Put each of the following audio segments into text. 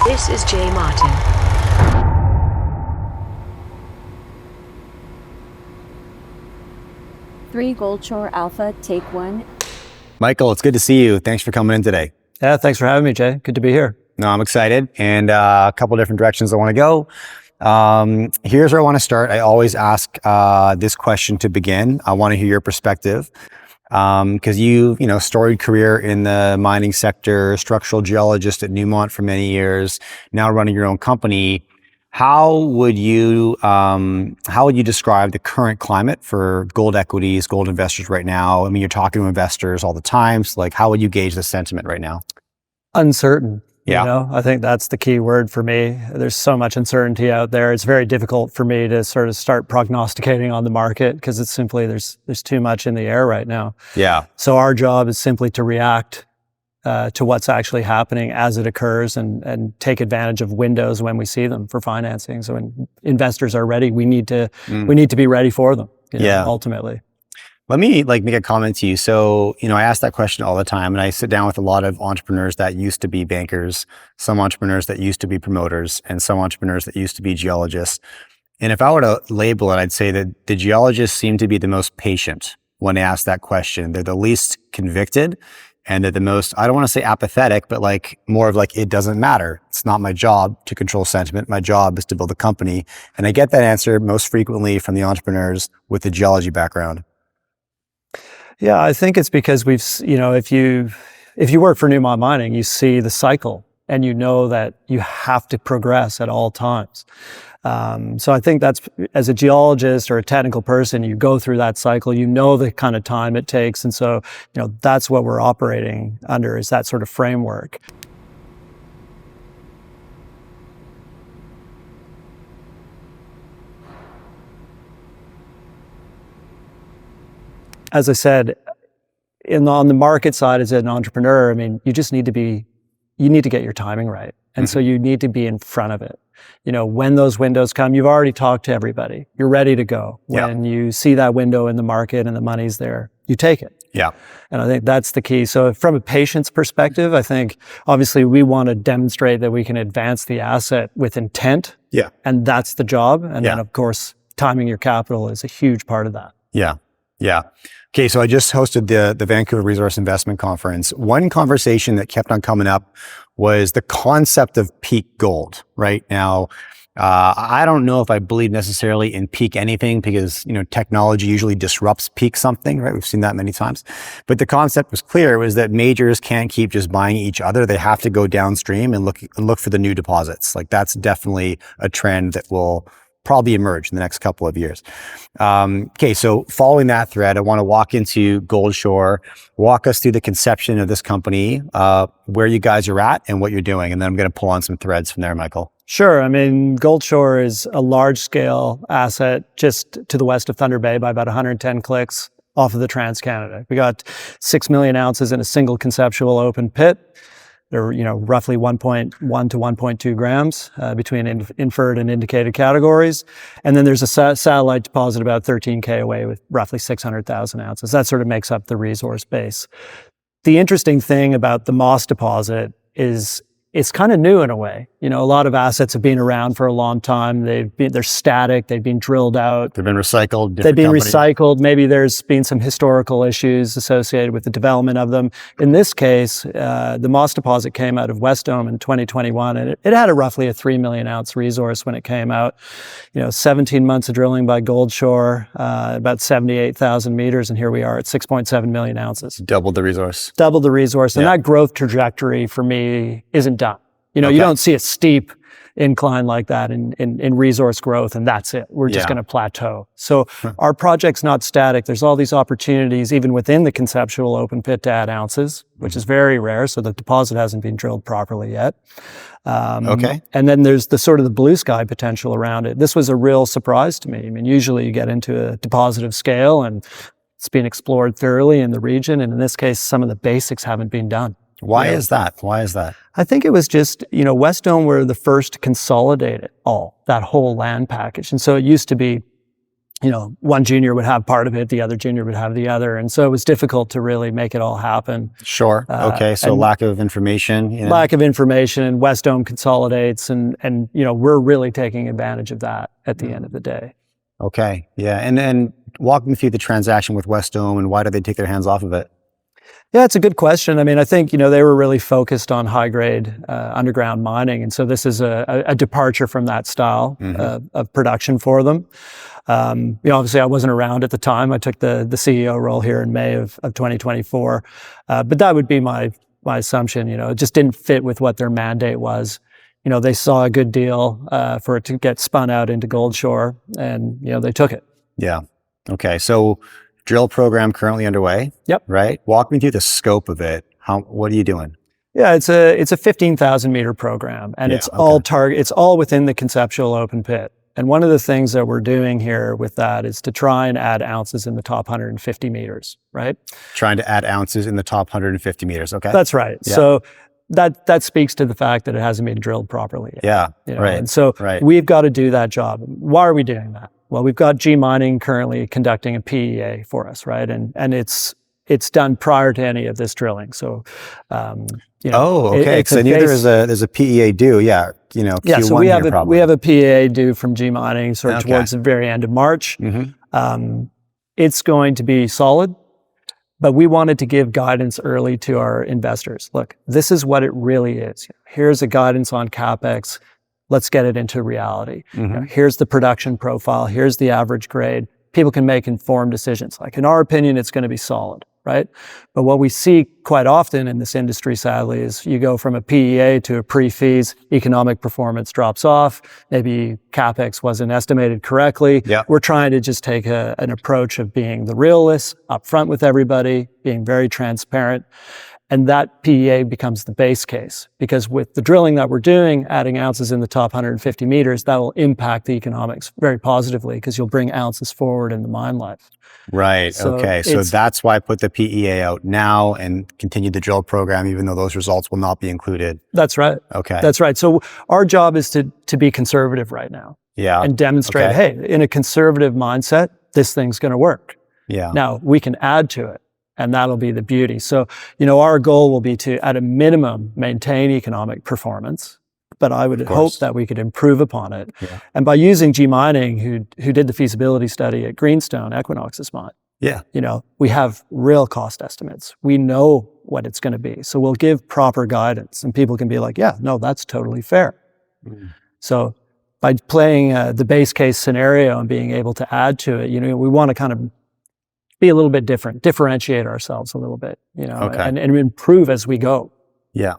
This is Jay Martin. Goldshore Alpha, take 1. Michael, it's good to see you. Thanks for coming in today. Yeah, thanks for having me, Jay. Good to be here. No, I'm excited, and a couple different directions I want to go. Here's where I want to start. I always ask this question to begin. I want to hear your perspective because you storied career in the mining sector, structural geologist at Newmont for many years, now running your own company. How would you describe the current climate for gold equities, gold investors right now? I mean, you're talking to investors all the time. So how would you gauge the sentiment right now? Uncertain. Yeah. I think that's the key word for me. There's so much uncertainty out there. It's very difficult for me to sort of start prognosticating on the market because it's simply, there's too much in the air right now. Yeah. So our job is simply to react to what's actually happening as it occurs and take advantage of windows when we see them for financing. So when investors are ready, we need to be ready for them, ultimately. Let me make a comment to you. So, I ask that question all the time, and I sit down with a lot of entrepreneurs that used to be bankers, some entrepreneurs that used to be promoters, and some entrepreneurs that used to be geologists. And if I were to label it, I'd say that the geologists seem to be the most patient when they ask that question. They're the least convicted, and they're the most, I don't want to say apathetic, but more of it doesn't matter. It's not my job to control sentiment. My job is to build a company. And I get that answer most frequently from the entrepreneurs with the geology background. Yeah, I think it's because if you work for Newmont Mining, you see the cycle and you know that you have to progress at all times. So I think that's, as a geologist or a technical person, you go through that cycle, you know the kind of time it takes. And so, that's what we're operating under, is that sort of framework. As I said, on the market side as an entrepreneur, I mean, you need to get your timing right. And so you need to be in front of it. When those windows come, you've already talked to everybody. You're ready to go. When you see that window in the market and the money's there, you take it. Yeah. And I think that's the key. So from a patient's perspective, I think obviously we want to demonstrate that we can advance the asset with intent. Yeah. And that's the job. And then of course, timing your capital is a huge part of that. Yeah. Yeah. Okay. So I just hosted the Vancouver Resource Investment Conference. One conversation that kept on coming up was the concept of peak gold. Right now, I don't know if I believe necessarily in peak anything because, technology usually disrupts peak something, right? We've seen that many times. But the concept was clear. It was that majors can't keep just buying each other. They have to go downstream and look for the new deposits. That's definitely a trend that will probably emerge in the next couple of years. Okay, so following that thread, I want to walk into Goldshore, walk us through the conception of this company, where you guys are at and what you're doing. And then I'm going to pull on some threads from there, Michael. Sure. I mean, Goldshore is a large-scale asset just to the west of Thunder Bay by about 110 clicks off of the Trans-Canada. We got 6 million ounces in a single conceptual open pit. They're, roughly 1.1 to 1.2 grams between inferred and indicated categories. And then there's a satellite deposit about 13K away with roughly 600,000 ounces. That sort of makes up the resource base. The interesting thing about the Moss deposit is it's kind of new in a way. A lot of assets have been around for a long time. They're static. They've been drilled out. They've been recycled. They've been recycled. Maybe there's been some historical issues associated with the development of them. In this case, the Moss deposit came out of West Dome in 2021, and it had roughly a 3 million ounce resource when it came out. 17 months of drilling by Goldshore, about 78,000 meters, and here we are at 6.7 million ounces. Double the resource. Double the resource. And that growth trajectory for me isn't done. You don't see a steep incline like that in resource growth, and that's it. We're just going to plateau. So our project's not static. There's all these opportunities, even within the conceptual open pit, to add ounces, which is very rare. So the deposit hasn't been drilled properly yet. And then there's the sort of the blue sky potential around it. This was a real surprise to me. I mean, usually you get into a deposit of scale and it's been explored thoroughly in the region. And in this case, some of the basics haven't been done. Why is that? Why is that? I think it was just, West Dome were the first to consolidate it all, that whole land package. And so it used to be one junior would have part of it, the other junior would have the other. And so it was difficult to really make it all happen. Sure. Okay. So lack of information. Lack of information, and Wesdome consolidates, and we're really taking advantage of that at the end of the day. Okay. Yeah. And then walk me through the transaction with Wesdome, and why did they take their hands off of it? Yeah, it's a good question. I mean, I think, they were really focused on high grade underground mining. And so this is a departure from that style of production for them. Obviously I wasn't around at the time. I took the CEO role here in May of 2024. But that would be my assumption. It just didn't fit with what their mandate was. They saw a good deal for it to get spun out into Goldshore, and, they took it. Yeah. Okay. So drill program currently underway. Yep. Right. Walk me through the scope of it. What are you doing? Yeah, it's a 15,000 meter program, and it's all within the conceptual open pit. And one of the things that we're doing here with that is to try and add ounces in the top 150 meters, right? Trying to add ounces in the top 150 meters. Okay. That's right. Yeah. So that speaks to the fact that it hasn't been drilled properly yet. Yeah. Right. And so we've got to do that job. Why are we doing that? Well, we've got G Mining currently conducting a PEA for us, right? And it's done prior to any of this drilling. So, okay. Because I knew there's a PEA due. Yeah. Yeah. So we have a PEA due from G Mining towards the very end of March. It's going to be solid, but we wanted to give guidance early to our investors. Look, this is what it really is. Here's a guidance on CapEx. Let's get it into reality. Here's the production profile. Here's the average grade. People can make informed decisions. Like, in our opinion, it's going to be solid, right? But what we see quite often in this industry, sadly, is you go from a PEA to a pre-feas, economic performance drops off. Maybe CapEx wasn't estimated correctly. Yep. We're trying to just take an approach of being the realist, upfront with everybody, being very transparent. And that PEA becomes the base case, because with the drilling that we're doing, adding ounces in the top 150 meters, that will impact the economics very positively, because you'll bring ounces forward in the mine life. Right. Okay. So that's why I put the PEA out now and continue the drill program, even though those results will not be included. That's right. Okay. That's right. So our job is to be conservative right now. Yeah. And demonstrate, hey, in a conservative mindset, this thing's going to work. Yeah. Now we can add to it. And that'll be the beauty. So, our goal will be to, at a minimum, maintain economic performance, but I would hope that we could improve upon it. Yeah. And by using G Mining, who did the feasibility study at Greenstone, Equinox's mine, we have real cost estimates. We know what it's going to be. So we'll give proper guidance, and people can be like, yeah, no, that's totally fair. So by playing the base case scenario and being able to add to it, we want to kind of be a little bit different, differentiate ourselves a little bit, and improve as we go. Yeah.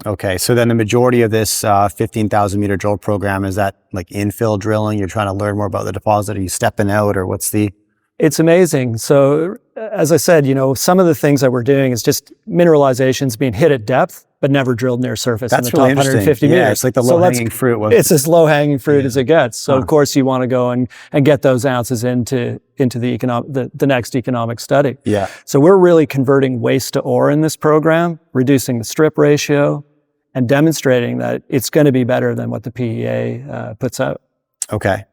Okay. So then the majority of this 15,000 meter drill program, is that like infill drilling? You're trying to learn more about the deposit? Are you stepping out, or what's the? It's amazing. So as I said, some of the things that we're doing is just mineralizations being hit at depth, but never drilled near surface. That's in the really top 150 meters. Yeah, it's like the low-hanging fruit. It's as low-hanging fruit as it gets. So of course you want to go and get those ounces into the next economic study. Yeah. So we're really converting waste to ore in this program, reducing the strip ratio, and demonstrating that it's going to be better than what the PEA puts out. Okay.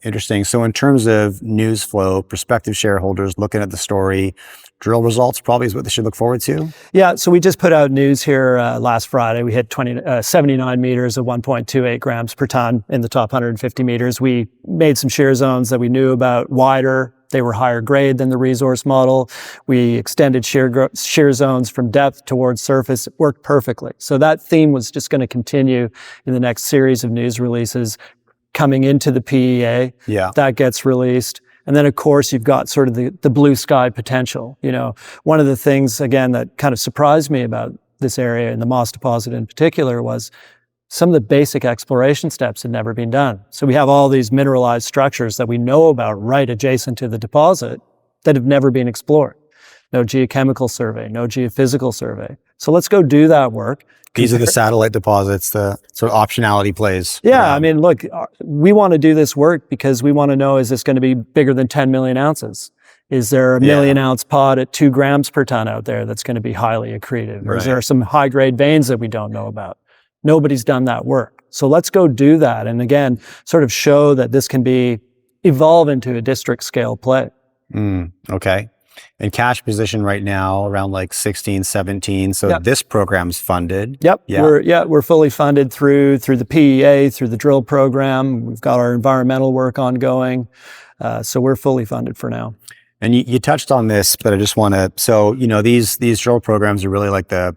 Interesting. So in terms of news flow, prospective shareholders looking at the story, drill results probably is what they should look forward to? Yeah. So we just put out news here last Friday. We hit 79 meters of 1.28 grams per ton in the top 150 meters. We made some shear zones that we knew about wider. They were higher grade than the resource model. We extended shear zones from depth towards surface. It worked perfectly. So that theme was just going to continue in the next series of news releases coming into the PEA. Yeah. That gets released. And then, of course, you've got sort of the blue sky potential. One of the things, again, that kind of surprised me about this area, and the Moss deposit in particular, was some of the basic exploration steps had never been done. So we have all these mineralized structures that we know about right adjacent to the deposit that have never been explored. No geochemical survey, no geophysical survey. So let's go do that work. These are the satellite deposits, the sort of optionality plays. Yeah, I mean, look, we want to do this work because we want to know, is this going to be bigger than 10 million ounces? Is there a million ounce pod at 2 grams per ton out there that's going to be highly accretive? Or is there some high grade veins that we don't know about? Nobody's done that work. So let's go do that. And again, sort of show that this can be, evolve into a district scale play. Okay. And cash position right now around like 16, 17. So this program's funded. Yep. Yeah. We're fully funded through the PEA, through the drill program. We've got our environmental work ongoing. So we're fully funded for now. And you touched on this, but I just want to, so, these drill programs are really like the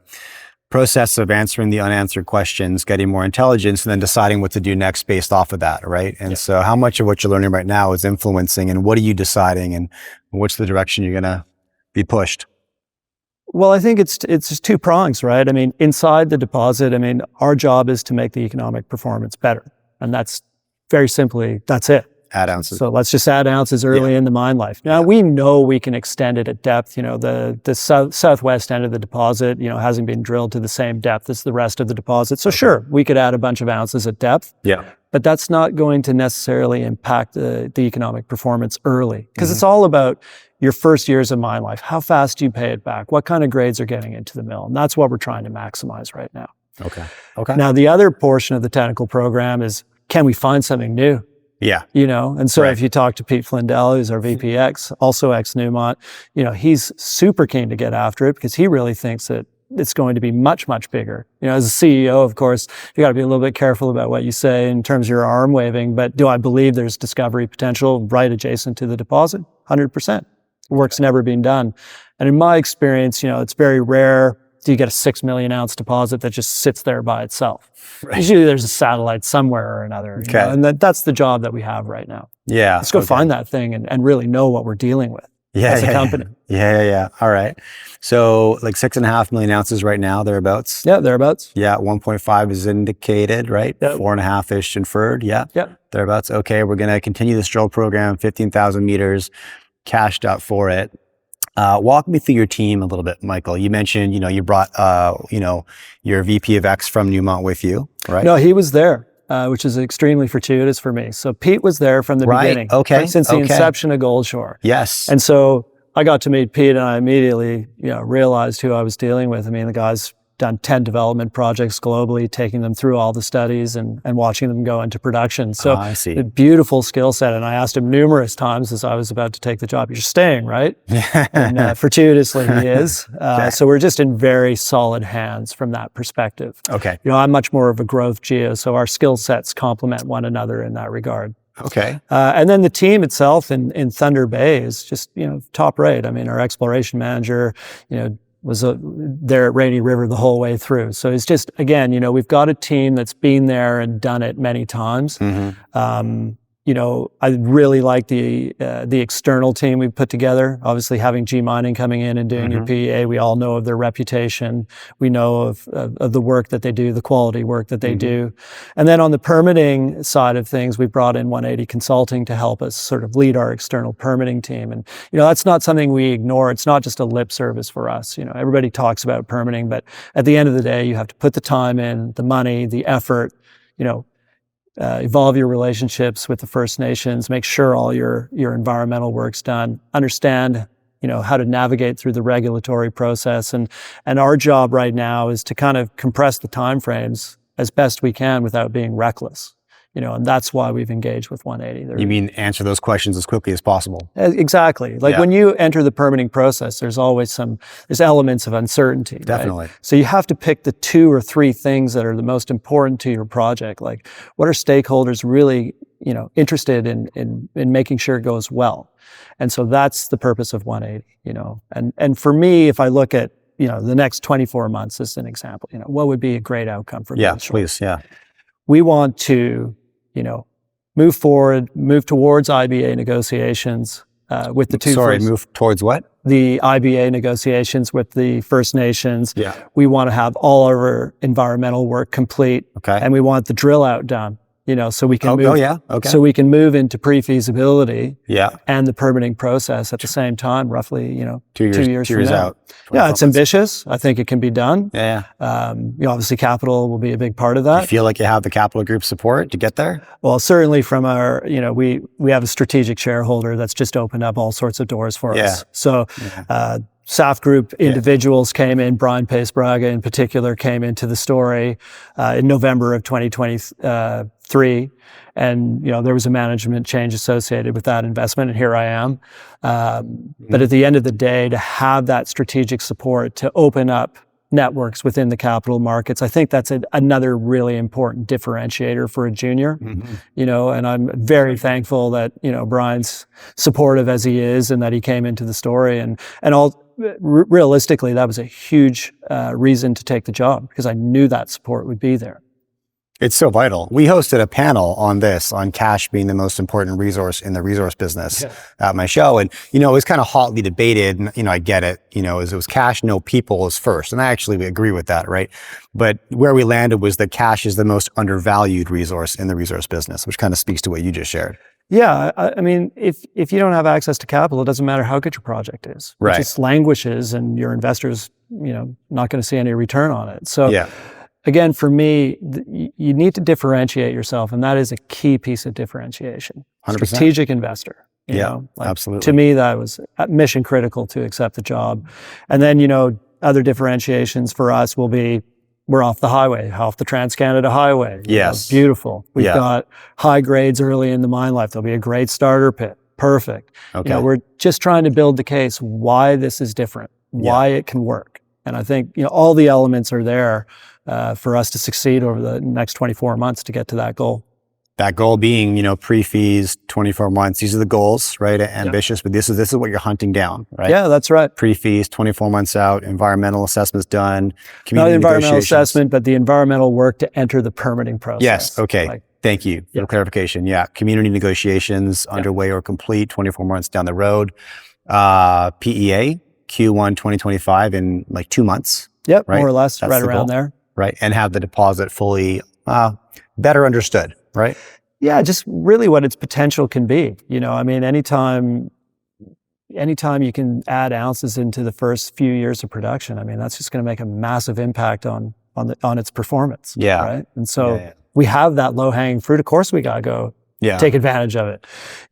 process of answering the unanswered questions, getting more intelligence, and then deciding what to do next based off of that, right? And so how much of what you're learning right now is influencing, and what are you deciding, and what's the direction you're going to be pushed? Well, I think it's just two prongs, right? I mean, inside the deposit, our job is to make the economic performance better. And that's very simply, that's it. Add ounces. So let's just add ounces early in the mine life. Now, we know we can extend it at depth. The southwest end of the deposit, hasn't been drilled to the same depth as the rest of the deposit. So sure, we could add a bunch of ounces at depth. Yeah. But that's not going to necessarily impact the economic performance early, because it's all about your first years of mine life. How fast do you pay it back? What kind of grades are getting into the mill? And that's what we're trying to maximize right now. Okay. Now, the other portion of the technical program is, can we find something new? Yeah. And so if you talk to Pete Flindell, who's our VPX, also ex-Newmont, he's super keen to get after it, because he really thinks that it's going to be much, much bigger. As a CEO, of course, you got to be a little bit careful about what you say in terms of your arm waving, but do I believe there's discovery potential right adjacent to the deposit? 100%. Work's never been done. And in my experience, it's very rare do you get a 6 million ounce deposit that just sits there by itself. Right. Usually there's a satellite somewhere or another. Okay. And that's the job that we have right now. Yeah. Let's go find that thing and really know what we're dealing with as a company. Yeah. All right. So like 6.5 million ounces right now, thereabouts? Yeah, thereabouts. Yeah, 1.5 is indicated, right? Yep. 4.5-ish inferred, yeah? Yep. Thereabouts. Okay, we're going to continue this drill program, 15,000 meters, cashed up for it. Walk me through your team a little bit, Michael. You mentioned, you brought, your VP of X from Newmont with you, right? No, he was there, which is extremely fortuitous for me. So Pete was there from the beginning. Okay. Since the inception of Goldshore. Yes. And so I got to meet Pete, and I immediately, realized who I was dealing with. The guy's done 10 development projects globally, taking them through all the studies and watching them go into production. So I see. A beautiful skill set. And I asked him numerous times as I was about to take the job, you're staying, right? And fortuitously he is. So we're just in very solid hands from that perspective. Okay. I'm much more of a growth geo, so our skill sets complement one another in that regard. Okay. And then the team itself in Thunder Bay is just, top rate. Our exploration manager, was there at Rainy River the whole way through. So it's just, again, we've got a team that's been there and done it many times. Mm-hmm. I really like the external team we put together. Obviously, having G Mining coming in and doing your PEA, we all know of their reputation. We know of the work that they do, the quality work that they do. And then on the permitting side of things, we brought in 180 Consulting to help us sort of lead our external permitting team. And, that's not something we ignore. It's not just a lip service for us. Everybody talks about permitting, but at the end of the day, you have to put the time in, the money, the effort, evolve your relationships with the First Nations, make sure all your environmental work's done, understand, how to navigate through the regulatory process. And our job right now is to kind of compress the timeframes as best we can without being reckless. And that's why we've engaged with 180. You mean answer those questions as quickly as possible? Exactly. When you enter the permitting process, there's always there's elements of uncertainty. Definitely. Right? So you have to pick the 2 or 3 things that are the most important to your project. Like, what are stakeholders really, interested in making sure it goes well? And so that's the purpose of 180, and for me, if I look at, the next 24 months as an example, what would be a great outcome for Yeah, Goldshore? please. Yeah. We want to, move forward, move towards IBA negotiations with the two. Move towards what? The IBA negotiations with the First Nations. Yeah. We want to have all of our environmental work complete. Okay. And we want the drill out done. So we can move. Oh yeah. Okay. So we can move into pre-feasibility. Yeah. And the permitting process at the same time, roughly, 2 years. 2 years out. Yeah, it's ambitious. I think it can be done. Yeah. Obviously, capital will be a big part of that. You feel like you have the capital group support to get there? Well, certainly from our, we have a strategic shareholder that's just opened up all sorts of doors for us. So. SAF Group individuals came in. Brian Pace Braga in particular came into the story in November of 2023. 3, and there was a management change associated with that investment, and here I am. But at the end of the day, to have that strategic support to open up networks within the capital markets, I think that's another really important differentiator for a junior. And I'm very thankful that Brian's supportive as he is, and that he came into the story, and realistically, that was a huge reason to take the job, because I knew that support would be there. It's so vital. We hosted a panel on this, on cash being the most important resource in the resource business at my show. And, it was kind of hotly debated. And, I get it, it was cash, no people is first. And I actually agree with that, right? But where we landed was that cash is the most undervalued resource in the resource business, which kind of speaks to what you just shared. Yeah, I mean, if you don't have access to capital, it doesn't matter how good your project is. Right. It just languishes, and your investors, not going to see any return on it. So, again, for me, you need to differentiate yourself, and that is a key piece of differentiation. 100%. Strategic investor. Absolutely. To me, that was mission critical to accept the job. And then, other differentiations for us will be, we're off the highway, off the Trans-Canada Highway. Yes. Beautiful. We've got high grades early in the mine life. There'll be a great starter pit. Perfect. Okay. We're just trying to build the case why this is different, why it can work. And I think, all the elements are there for us to succeed over the next 24 months to get to that goal. That goal being, pre-fees, 24 months. These are the goals, right? Ambitious, but this is what you're hunting down, right? Yeah, that's right. Pre-fees, 24 months out, environmental assessments done, community not the environmental assessment, but the environmental work to enter the permitting process. Yes, okay. Thank you for clarification. Yeah, community negotiations underway or complete, 24 months down the road. PEA, Q1 2025 in like 2 months. Yep, right? More or less, That's right the around goal. there. Right, and have the deposit fully better understood, right? Yeah, just really what its potential can be. I mean, anytime you can add ounces into the first few years of production, I mean, that's just going to make a massive impact on its performance. Yeah. Right. And so we have that low hanging fruit. Of course, we got to go take advantage of it.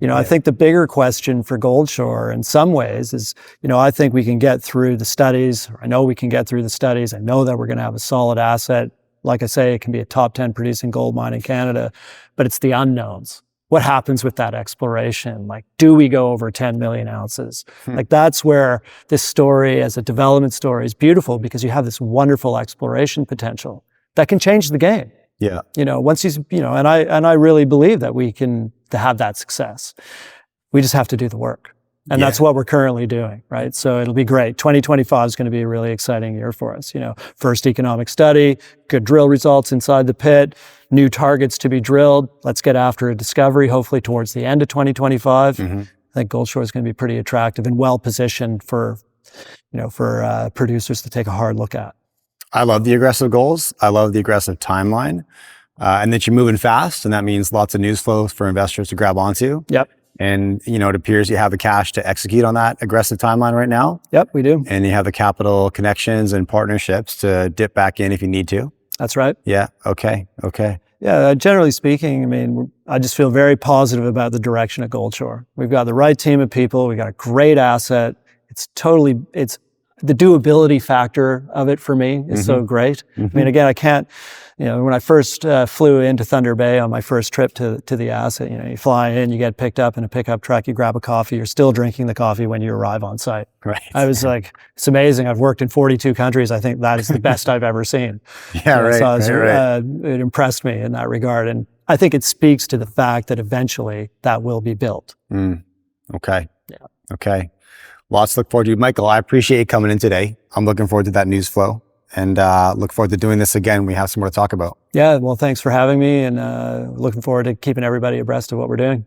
I think the bigger question for Goldshore in some ways is, I think we can get through the studies. I know we can get through the studies. I know that we're going to have a solid asset. Like I say, it can be a top 10 producing gold mine in Canada, but it's the unknowns. What happens with that exploration? Like, do we go over 10 million ounces? Like, that's where this story as a development story is beautiful, because you have this wonderful exploration potential that can change the game. Yeah. Once and I really believe that we can have that success. We just have to do the work. And that's what we're currently doing, right? So it'll be great. 2025 is going to be a really exciting year for us. First economic study, good drill results inside the pit, new targets to be drilled. Let's get after a discovery, hopefully towards the end of 2025. I think Goldshore is going to be pretty attractive and well positioned for producers to take a hard look at. I love the aggressive goals. I love the aggressive timeline, and that you're moving fast, and that means lots of news flow for investors to grab onto. Yep. And, it appears you have the cash to execute on that aggressive timeline right now. Yep, we do. And you have the capital connections and partnerships to dip back in if you need to. That's right. Yeah. Okay. Yeah, generally speaking, I mean, I just feel very positive about the direction of Goldshore. We've got the right team of people. We've got a great asset. It's the doability factor of it for me is so great. I mean, again, I can't, when I first flew into Thunder Bay on my first trip to the asset, you fly in, you get picked up in a pickup truck, you grab a coffee, you're still drinking the coffee when you arrive on site. Right. I was like, it's amazing. I've worked in 42 countries. I think that is the best I've ever seen. Right. It impressed me in that regard. And I think it speaks to the fact that eventually that will be built. Okay. Yeah. Okay. Lots to look forward to. Michael, I appreciate you coming in today. I'm looking forward to that news flow, and look forward to doing this again. We have some more to talk about. Yeah, well, thanks for having me, and looking forward to keeping everybody abreast of what we're doing.